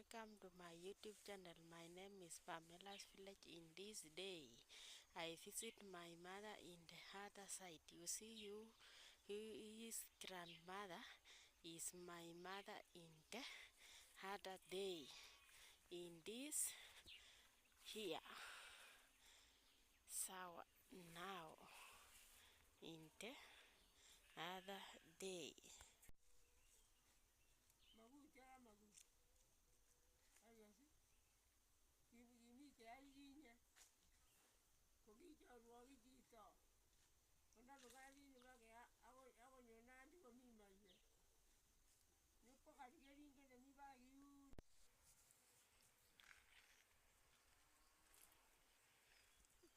welcome to my YouTube channel. My name is Pamela's Village. In this day, I visit my mother in the other side. You see, his grandmother is my mother in the other day. In this here, so now in the other day.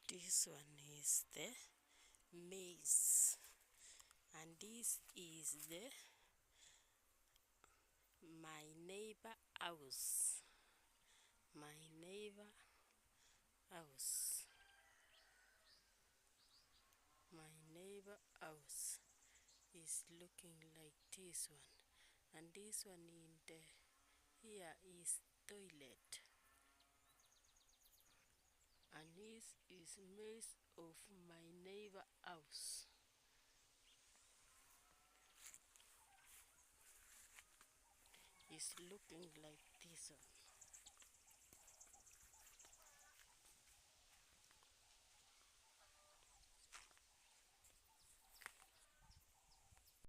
This one is the maize, and this is the my neighbor house. My neighbor house. My neighbor house is looking like this one, and this one in the here is toilet, and this is maze of my neighbor house. It's looking like this one.